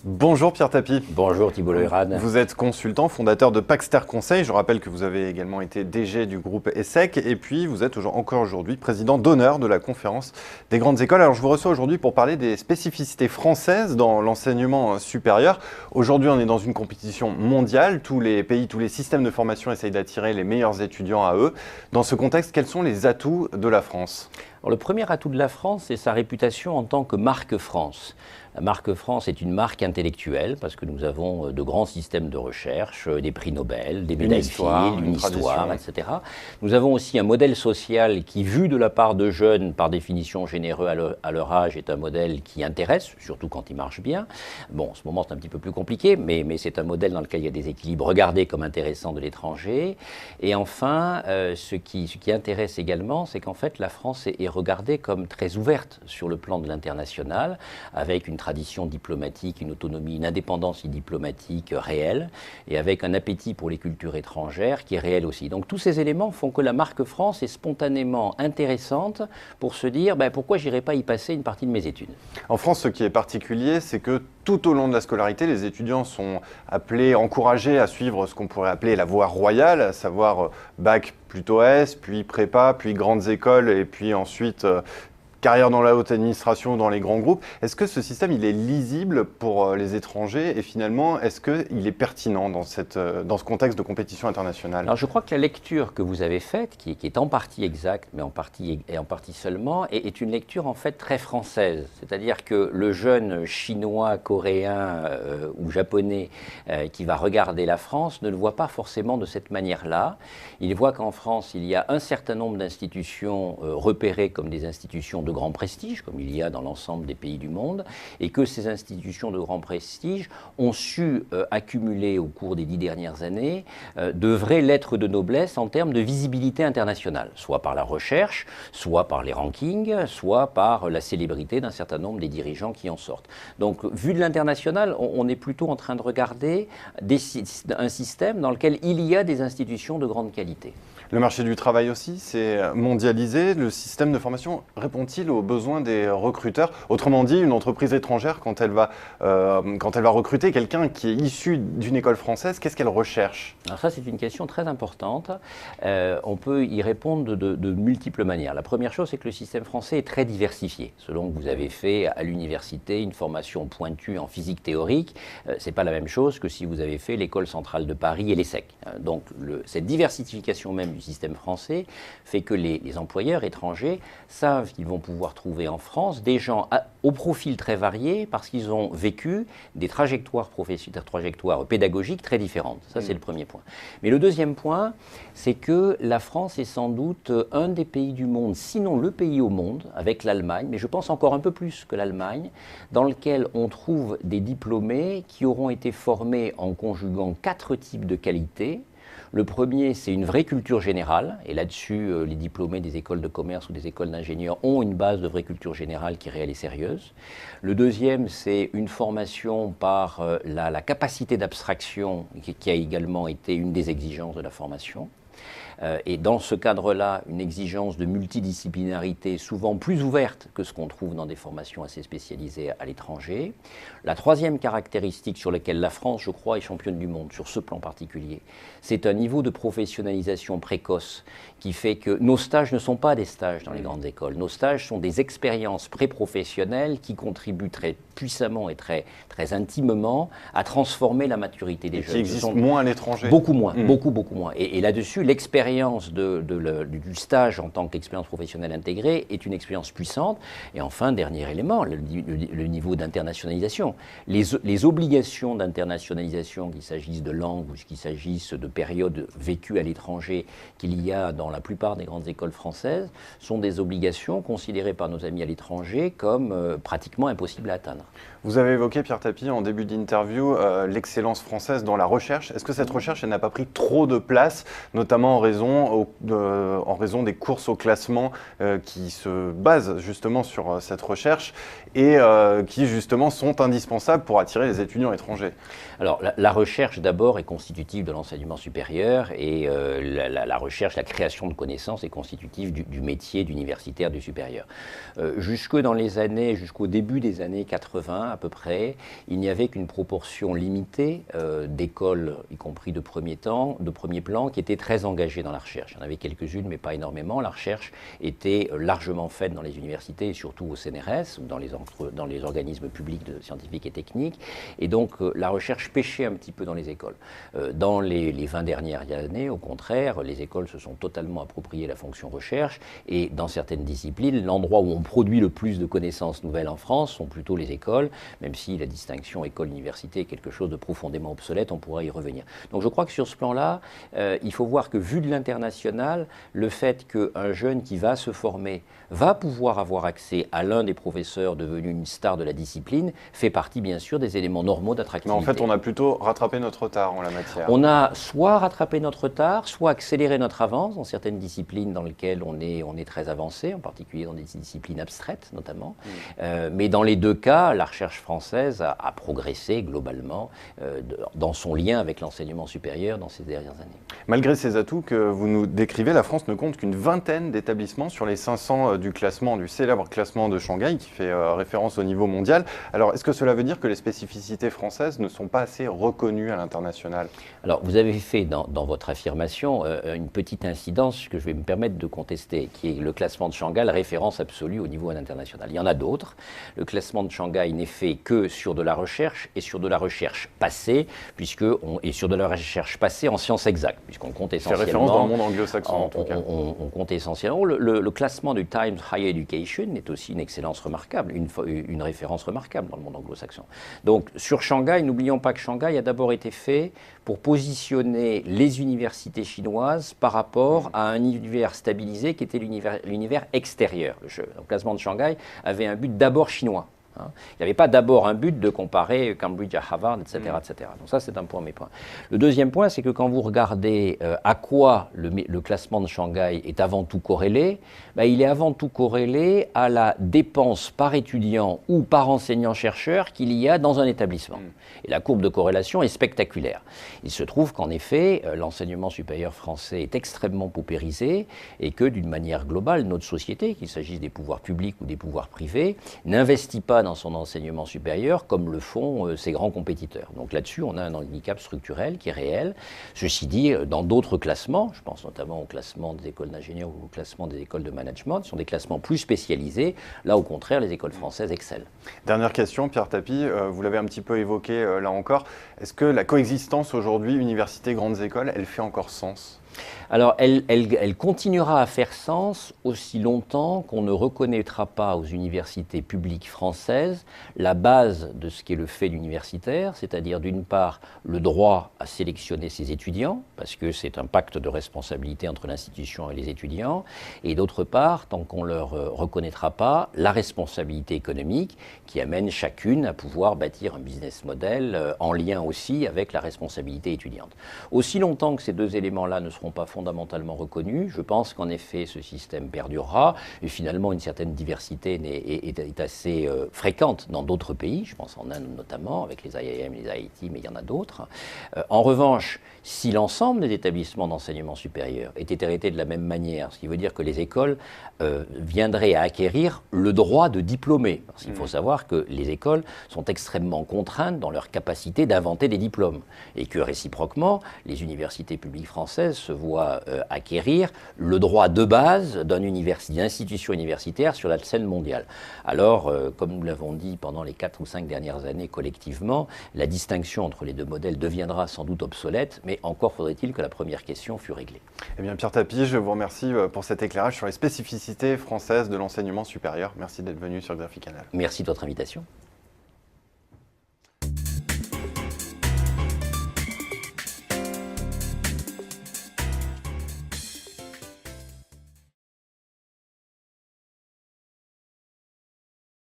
Bonjour Pierre Tapie. Bonjour Thibault Leyrad. Vous êtes consultant, fondateur de Paxter Conseil. Je rappelle que vous avez également été DG du groupe ESSEC et puis vous êtes encore aujourd'hui président d'honneur de la conférence des grandes écoles. Alors je vous reçois aujourd'hui pour parler des spécificités françaises dans l'enseignement supérieur. Aujourd'hui on est dans une compétition mondiale. Tous les pays, tous les systèmes de formation essayent d'attirer les meilleurs étudiants à eux. Dans ce contexte, quels sont les atouts de la France ? Alors, le premier atout de la France, c'est sa réputation en tant que marque France. La marque France est une marque intellectuelle parce que nous avons de grands systèmes de recherche, des prix Nobel, des médailles Fields, une histoire, etc. Nous avons aussi un modèle social qui, vu de la part de jeunes, par définition généreux à leur âge, est un modèle qui intéresse, surtout quand il marche bien. Bon, en ce moment, c'est un petit peu plus compliqué, mais c'est un modèle dans lequel il y a des équilibres regardés comme intéressants de l'étranger. Et enfin, ce qui intéresse également, c'est qu'en fait, la France est regardée comme très ouverte sur le plan de l'international, avec une tradition diplomatique, une autonomie, une indépendance diplomatique réelle, et avec un appétit pour les cultures étrangères qui est réel aussi. Donc tous ces éléments font que la marque France est spontanément intéressante pour se dire pourquoi j'irais pas y passer une partie de mes études. En France, ce qui est particulier, c'est que tout au long de la scolarité, les étudiants sont appelés, encouragés à suivre ce qu'on pourrait appeler la voie royale, à savoir bac plutôt S, puis prépa, puis grandes écoles, et puis ensuite carrière dans la haute administration, dans les grands groupes. Est-ce que ce système, il est lisible pour les étrangers et finalement, est-ce qu'il est pertinent dans ce contexte de compétition internationale ? Alors je crois que la lecture que vous avez faite, qui est en partie exacte, mais en partie seulement, est une lecture en fait très française. C'est-à-dire que le jeune chinois, coréen ou japonais qui va regarder la France ne le voit pas forcément de cette manière-là. Il voit qu'en France, il y a un certain nombre d'institutions repérées comme des institutions de grand prestige, comme il y a dans l'ensemble des pays du monde, et que ces institutions de grand prestige ont su accumuler au cours des 10 dernières années de vraies lettres de noblesse en termes de visibilité internationale, soit par la recherche, soit par les rankings, soit par la célébrité d'un certain nombre des dirigeants qui en sortent. Donc, vu de l'international, on est plutôt en train de regarder un système dans lequel il y a des institutions de grande qualité. Le marché du travail aussi, c'est mondialisé. Le système de formation répond-il aux besoins des recruteurs ? Autrement dit, une entreprise étrangère, quand elle va recruter quelqu'un qui est issu d'une école française, qu'est-ce qu'elle recherche ? Alors ça, c'est une question très importante. On peut y répondre de multiples manières. La première chose, c'est que le système français est très diversifié. Selon que vous avez fait à l'université une formation pointue en physique théorique, ce n'est pas la même chose que si vous avez fait l'école centrale de Paris et l'ESSEC. Donc cette diversification même du système français fait que les employeurs étrangers savent qu'ils vont pouvoir trouver en France des gens au profil très varié parce qu'ils ont vécu des trajectoires pédagogiques très différentes. Ça, c'est le premier point. Mais le deuxième point, c'est que la France est sans doute un des pays du monde, sinon le pays au monde, avec l'Allemagne, mais je pense encore un peu plus que l'Allemagne, dans lequel on trouve des diplômés qui auront été formés en conjuguant 4 types de qualités. Le premier, c'est une vraie culture générale, et là-dessus, les diplômés des écoles de commerce ou des écoles d'ingénieurs ont une base de vraie culture générale qui est réelle et sérieuse. Le deuxième, c'est une formation par la capacité d'abstraction, qui a également été une des exigences de la formation. Et dans ce cadre-là, une exigence de multidisciplinarité souvent plus ouverte que ce qu'on trouve dans des formations assez spécialisées à l'étranger. La troisième caractéristique sur laquelle la France, je crois, est championne du monde, sur ce plan particulier, c'est un niveau de professionnalisation précoce qui fait que nos stages ne sont pas des stages dans les grandes écoles. Nos stages sont des expériences pré-professionnelles qui contribuent très puissamment et très intimement à transformer la maturité des jeunes. Qui existent moins à l'étranger. Beaucoup moins, beaucoup moins. Et là-dessus, l'expérience du stage en tant qu'expérience professionnelle intégrée est une expérience puissante. Et enfin, dernier élément, le niveau d'internationalisation. Les obligations d'internationalisation, qu'il s'agisse de langue ou qu'il s'agisse de périodes vécues à l'étranger qu'il y a dans la plupart des grandes écoles françaises, sont des obligations considérées par nos amis à l'étranger comme pratiquement impossibles à atteindre. Vous avez évoqué, Pierre Tapie, en début d'interview, l'excellence française dans la recherche. Est-ce que cette recherche, elle n'a pas pris trop de place, notamment en raison des courses au classement qui se basent justement sur cette recherche et qui justement sont indispensables pour attirer les étudiants étrangers? Alors la recherche d'abord est constitutive de l'enseignement supérieur et la recherche, la création de connaissances est constitutive du métier d'universitaire du supérieur. Jusqu'au début des années 80, à peu près, il n'y avait qu'une proportion limitée d'écoles, y compris de premier plan, qui étaient très engagées dans la recherche. Il y en avait quelques-unes, mais pas énormément. La recherche était largement faite dans les universités et surtout au CNRS, ou dans les organismes publics scientifiques et techniques. Et donc, la recherche pêchait un petit peu dans les écoles. Dans les 20 dernières années, au contraire, les écoles se sont totalement appropriées la fonction recherche. Et dans certaines disciplines, l'endroit où on produit le plus de connaissances nouvelles en France sont plutôt les écoles, même si la distinction école-université est quelque chose de profondément obsolète, on pourra y revenir. Donc je crois que sur ce plan-là, il faut voir que vu de l'international, le fait qu'un jeune qui va se former va pouvoir avoir accès à l'un des professeurs devenu une star de la discipline fait partie bien sûr des éléments normaux d'attractivité. Mais en fait, on a plutôt rattrapé notre retard en la matière. On a soit rattrapé notre retard, soit accéléré notre avance dans certaines disciplines dans lesquelles on est très avancé, en particulier dans des disciplines abstraites notamment. Mais dans les deux cas, la recherche française a progressé globalement dans son lien avec l'enseignement supérieur dans ces dernières années. Malgré ces atouts que vous nous décrivez, la France ne compte qu'une vingtaine d'établissements sur les 500 du célèbre classement de Shanghai qui fait référence au niveau mondial. Alors, est-ce que cela veut dire que les spécificités françaises ne sont pas assez reconnues à l'international? Alors, vous avez fait dans votre affirmation une petite incidence que je vais me permettre de contester, qui est le classement de Shanghai, la référence absolue au niveau international. Il y en a d'autres. Le classement de Shanghai n'est fait que sur de la recherche et sur de la recherche passée, et sur de la recherche passée en sciences exactes, puisqu'on compte essentiellement... C'est référence dans le monde anglo-saxon en tout cas. On compte essentiellement... Le classement du Times Higher Education est aussi une excellence remarquable, une référence remarquable dans le monde anglo-saxon. Donc sur Shanghai, n'oublions pas que Shanghai a d'abord été fait pour positionner les universités chinoises par rapport à un univers stabilisé qui était l'univers extérieur. Le classement de Shanghai avait un but d'abord chinois. Il n'y avait pas d'abord un but de comparer Cambridge à Harvard, etc. etc. Donc ça, c'est un premier point. Le deuxième point, c'est que quand vous regardez à quoi le classement de Shanghai est avant tout corrélé, il est avant tout corrélé à la dépense par étudiant ou par enseignant-chercheur qu'il y a dans un établissement. Et la courbe de corrélation est spectaculaire. Il se trouve qu'en effet, l'enseignement supérieur français est extrêmement paupérisé et que d'une manière globale, notre société, qu'il s'agisse des pouvoirs publics ou des pouvoirs privés, n'investit pas dans son enseignement supérieur comme le font ses grands compétiteurs. Donc là-dessus, on a un handicap structurel qui est réel. Ceci dit, dans d'autres classements, je pense notamment au classement des écoles d'ingénieurs ou au classement des écoles de management, ce sont des classements plus spécialisés. Là, au contraire, les écoles françaises excellent. Dernière question, Pierre Tapie, vous l'avez un petit peu évoqué là encore. Est-ce que la coexistence aujourd'hui, université-grandes écoles, elle fait encore sens ? Alors, elle continuera à faire sens aussi longtemps qu'on ne reconnaîtra pas aux universités publiques françaises la base de ce qu'est le fait universitaire, c'est-à-dire d'une part le droit à sélectionner ses étudiants, parce que c'est un pacte de responsabilité entre l'institution et les étudiants, et d'autre part, tant qu'on ne leur reconnaîtra pas la responsabilité économique qui amène chacune à pouvoir bâtir un business model en lien aussi avec la responsabilité étudiante. Aussi longtemps que ces deux éléments-là ne seront pas fondamentalement reconnus, je pense qu'en effet ce système perdurera et finalement une certaine diversité est assez fréquente dans d'autres pays, je pense en Inde notamment avec les IIM, les IIT, mais il y en a d'autres. En revanche, si l'ensemble des établissements d'enseignement supérieur étaient hérités de la même manière, ce qui veut dire que les écoles viendraient à acquérir le droit de diplômer, parce qu'il faut savoir que les écoles sont extrêmement contraintes dans leur capacité d'inventer des diplômes et que réciproquement, les universités publiques françaises se voient acquérir le droit de base d'une institution universitaire sur la scène mondiale. Alors, comme nous l'avons dit pendant les 4 ou 5 dernières années collectivement, la distinction entre les deux modèles deviendra sans doute obsolète, mais encore faudrait-il que la première question fût réglée. Eh bien, Pierre Tapie, je vous remercie pour cet éclairage sur les spécificités françaises de l'enseignement supérieur. Merci d'être venu sur Graphicanal. Merci de votre invitation.